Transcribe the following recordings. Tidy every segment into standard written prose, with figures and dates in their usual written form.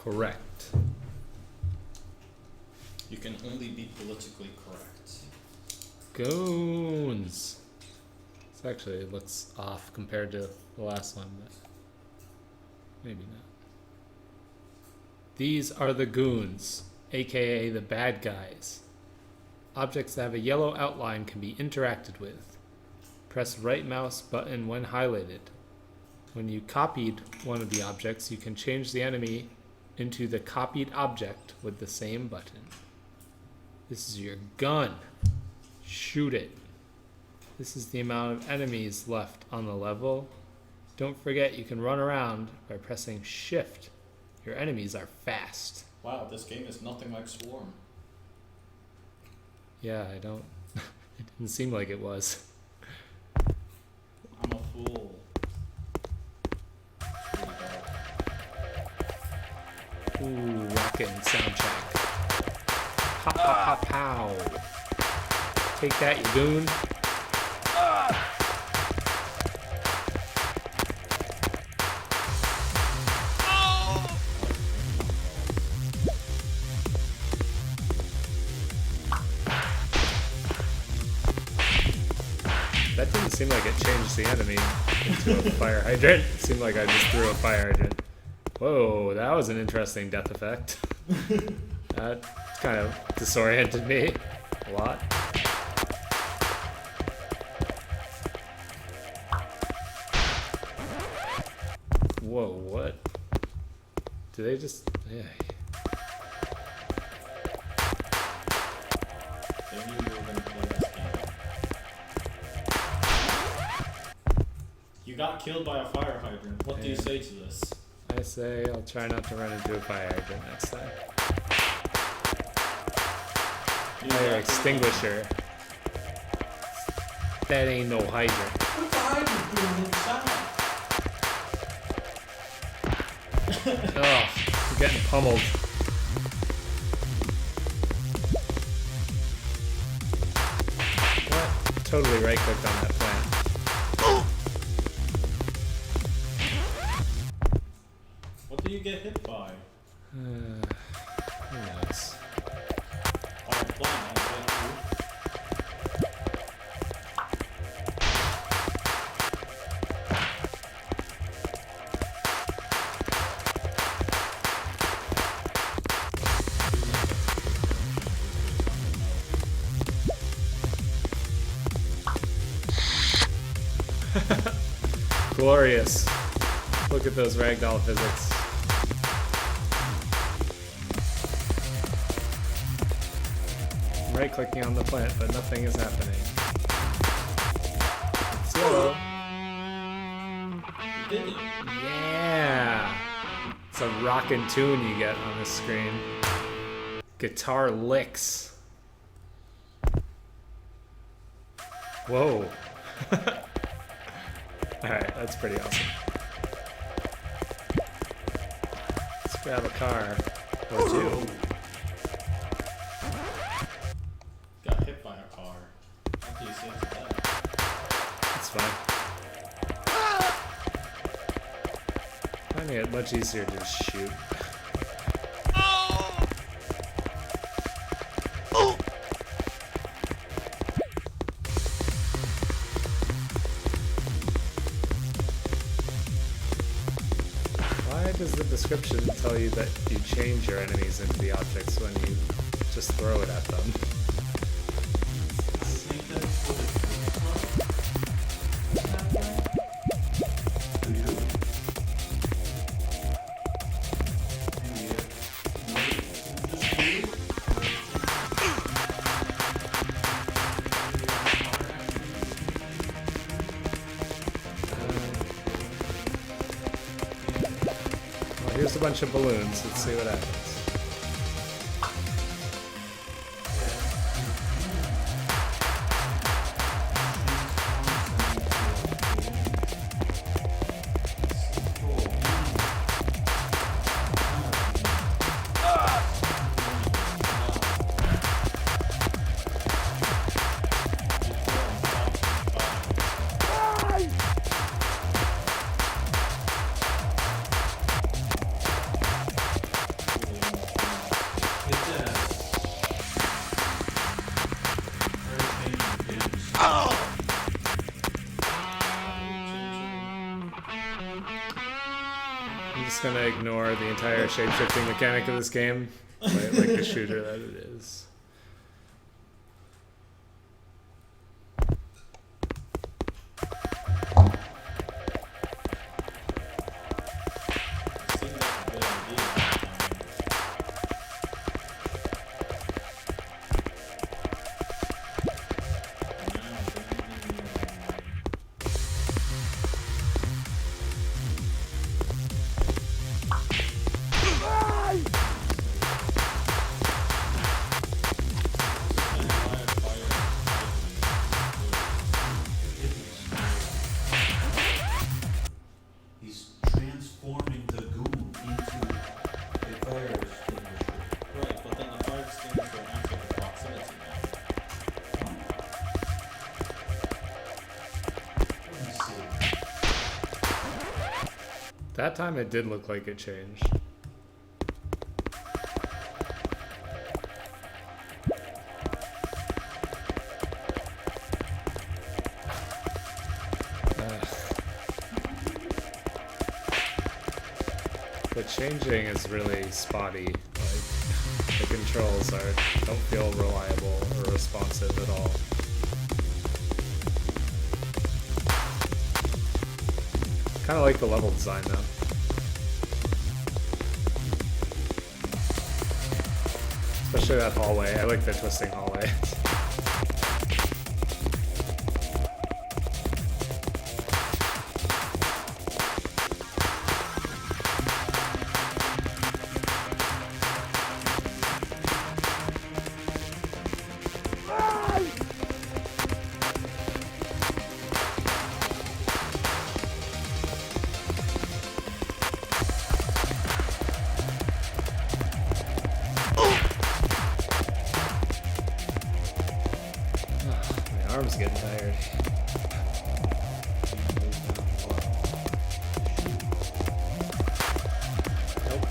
correct. You can only be politically correct. Goons. This actually looks off compared to the last one, but maybe not. These are the goons, aka the bad guys. Objects that have a yellow outline can be interacted with. Press right mouse button when highlighted. When you copied one of the objects, you can change the enemy into the copied object with the same button. This is your gun. Shoot it. This is the amount of enemies left on the level. Don't forget you can run around by pressing shift. Your enemies are fast. Wow, this game is nothing like Swarm. Yeah, I don't... it didn't seem like it was. I'm a fool. Ooh, rockin' soundtrack. Pop, pop, pop, pow. Take that, you goon. That didn't seem like it changed the enemy into a fire hydrant. It seemed like I just threw a fire hydrant. Whoa, that was an interesting death effect. That kind of disoriented me a lot. Whoa, what? Do they just... Yeah. They knew you were going to play this game. You got killed by a fire hydrant. What do you say to this? I say I'll try not to run into a fire hydrant next time. Fire extinguisher. That ain't no hydrant. What's the hydrant doing inside? Ugh, I'm getting pummeled. What? Totally right-clicked on that plant. What do you get hit by? Who knows? By a plant, I bet you. Glorious. Look at those ragdoll physics. I'm right-clicking on the plant, but nothing is happening. It's yellow. You did it. Yeah! It's a rockin' tune you get on the screen. Guitar licks. Whoa. Alright, that's pretty awesome. Let's grab a car or two. Got hit by a car. What do you say to that? That's fine. Finding it much easier to just shoot. Why does the description tell you that you change your enemies into the objects when you just throw it at them? Here's a bunch of balloons. Let's see what happens. gonna ignore the entire shape-shifting mechanic of this game, like the shooter that it is. He's transforming the goon into a fire extinguisher. Right, but then the fire extinguisher after the proximity now. Let me see. That time it did look like it changed. The changing is really spotty. Like the controls don't feel reliable or responsive at all. Kind of like the level design though. Especially that hallway. I like the twisting hallway. My arm's getting tired. Nope.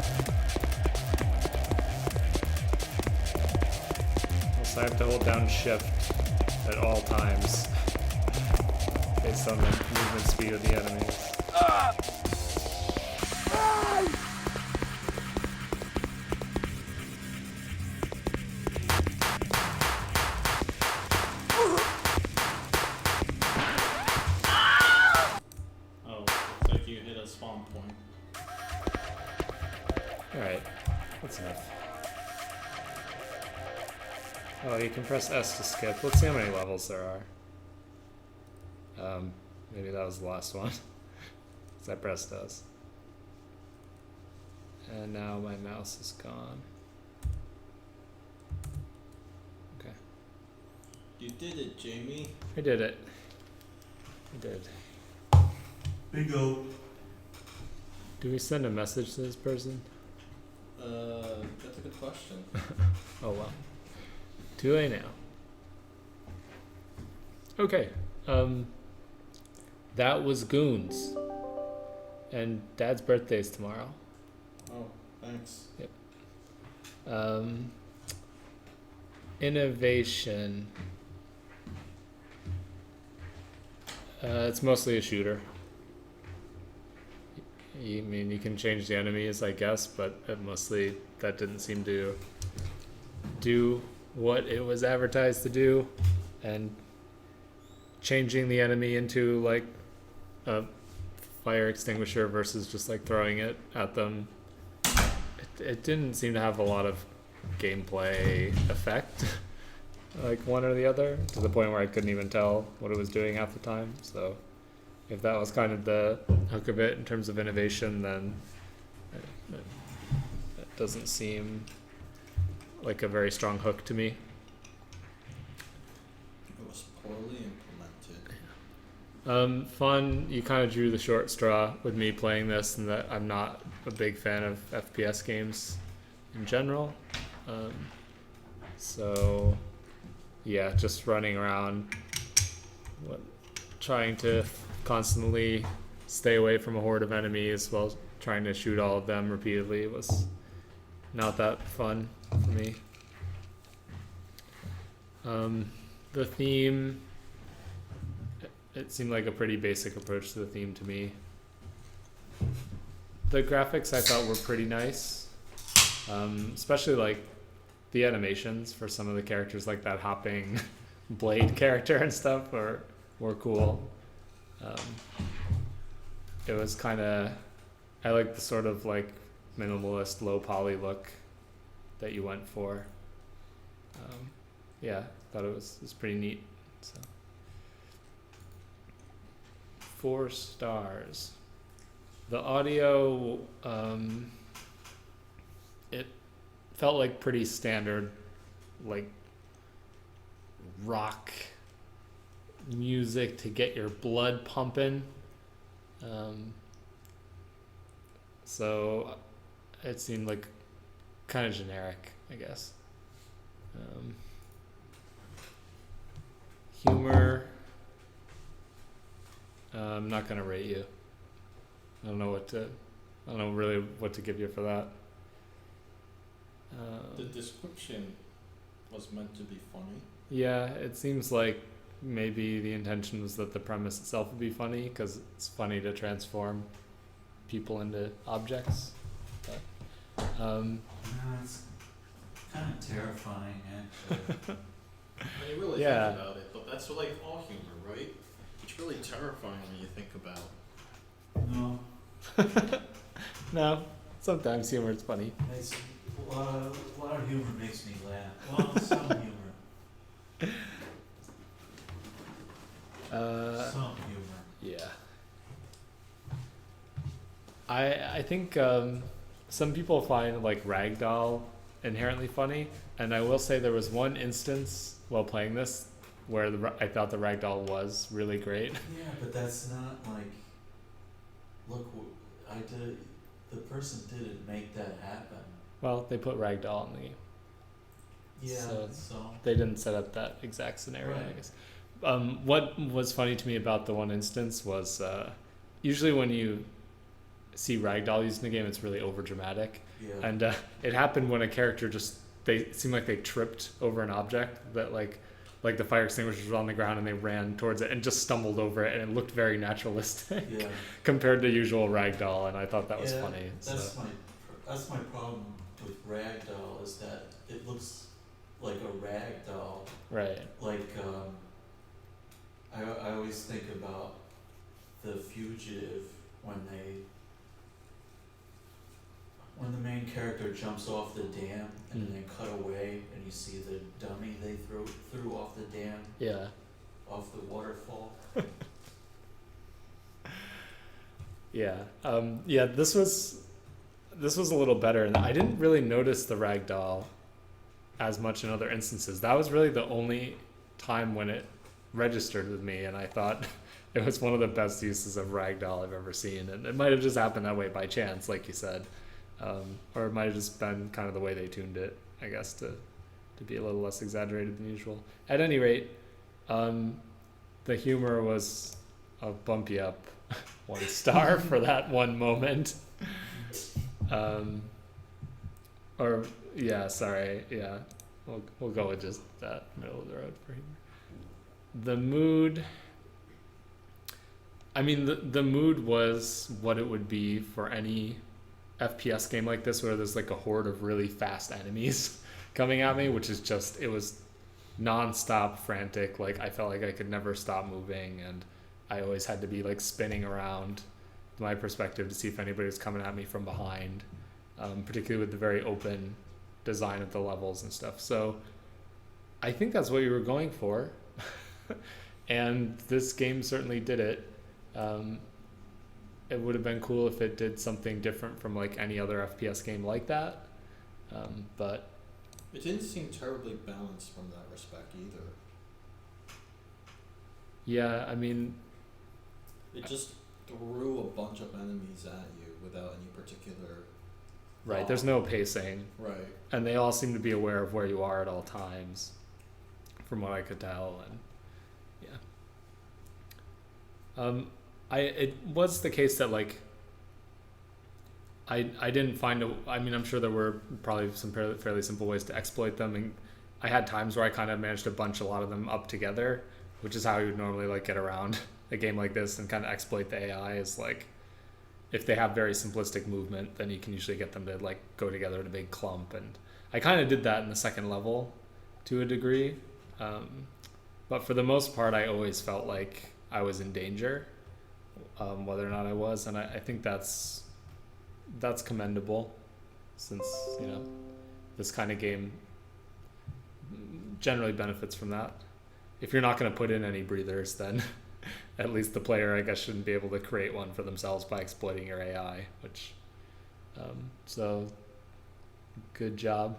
Also, I have to hold down shift at all times based on the movement speed of the enemies. Oh, looks like you hit a spawn point. Alright, that's enough. Oh, you can press S to skip. Let's see how many levels there are. Maybe that was the last one. 'Cause I pressed S. And now my mouse is gone. Okay. You did it, Jamie. I did it. I did. Bingo. Do we send a message to this person? That's a good question. Oh well. Too late now. Okay. That was Goons. And Dad's birthday's tomorrow. Oh, thanks. Innovation. It's mostly a shooter. I mean, you can change the enemies, I guess, but mostly that didn't seem to do what it was advertised to do. And changing the enemy into like a fire extinguisher versus just like throwing it at them, it didn't seem to have a lot of gameplay effect, like one or the other, to the point where I couldn't even tell what it was doing half the time. So if that was kind of the hook of it in terms of innovation, then it doesn't seem like a very strong hook to me. It was poorly implemented. Fun. You kind of drew the short straw with me playing this, and that I'm not a big fan of FPS games in general. So yeah, just running around, trying to constantly stay away from a horde of enemies while trying to shoot all of them repeatedly was not that fun for me. The theme, it seemed like a pretty basic approach to the theme to me. The graphics I thought were pretty nice, especially like the animations for some of the characters, like that hopping blade character and stuff, were cool. It was kind of, I like the sort of like minimalist, low poly look that you went for. Yeah, thought it was pretty neat. So 4 stars. The audio, it felt like pretty standard, like rock music to get your blood pumping. So it seemed like kind of generic, I guess. Humor, I'm not gonna rate you. I don't know really what to give you for that. The description was meant to be funny. Yeah, it seems like maybe the intention was that the premise itself would be funny because it's funny to transform people into objects. But, No, it's kind of terrifying, actually. When you really Yeah. think about it, but that's like all humor, right? It's really terrifying when you think about. No, no, sometimes humor is funny. it's, a lot of humor makes me laugh. Well, some humor. Some humor. Yeah. I think some people find like Ragdoll inherently funny, and I will say there was one instance while playing this where I thought the Ragdoll was really great. Yeah, but that's not like. Look, I did. The person didn't make that happen. Well, they put Ragdoll in the game. Yeah, So- so. They didn't set up that exact scenario, I Right. guess. What was funny to me about the one instance was usually when you see Ragdoll used in the game, it's really over dramatic. Yeah. And it happened when a character it seemed like they tripped over an object that like the fire extinguisher was on the ground and they ran towards it and just stumbled over it, and it looked very naturalistic Yeah. compared to usual Ragdoll, and I thought that was Yeah, funny. That's my problem with Ragdoll is that it looks like a ragdoll. Right. Like I always think about The Fugitive when the main character jumps off the dam and then cut away and you see the dummy they threw off the dam, Yeah. off the waterfall. Yeah. Yeah. This was a little better, and I didn't really notice the Ragdoll as much in other instances. That was really the only time when it registered with me, and I thought it was one of the best uses of Ragdoll I've ever seen. And it might have just happened that way by chance, like you said, or it might have just been kind of the way they tuned it, I guess, to be a little less exaggerated than usual. At any rate, the humor was a bump you up 1 star for that one moment. Or yeah, sorry, yeah, we'll go with just that middle of the road for humor. The mood. I mean, the mood was what it would be for any FPS game like this, where there's like a horde of really fast enemies coming at me, which is just, it was non-stop frantic. Like I felt like I could never stop moving, and I always had to be like spinning around my perspective to see if anybody was coming at me from behind, particularly with the very open design of the levels and stuff. So I think that's what you were going for. And this game certainly did it. It would have been cool if it did something different from like any other FPS game like that, but It didn't seem terribly balanced from that respect either. yeah, I mean, It just threw a bunch of enemies at you without any particular. right, there's no pacing, Right. and they all seem to be aware of where you are at all times, from what I could tell. And yeah, it was the case that like I didn't find I mean, I'm sure there were probably some fairly simple ways to exploit them, and I had times where I kind of managed to bunch a lot of them up together, which is how you would normally like get around a game like this and kind of exploit the AI. Is like if they have very simplistic movement, then you can usually get them to like go together in a big clump. And I kind of did that in the second level to a degree. But for the most part, I always felt like I was in danger, whether or not I was. And I think that's commendable, since, you know, this kind of game generally benefits from that. If you're not going to put in any breathers, then at least the player, I guess, shouldn't be able to create one for themselves by exploiting your AI, which, so good job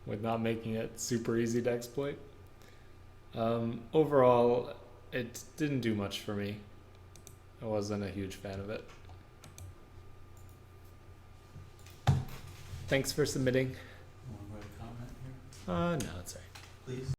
with not making it super easy to exploit. Overall, it didn't do much for me. I wasn't a huge fan of it. Thanks for submitting. Want to write a comment here? No, it's all right. Please.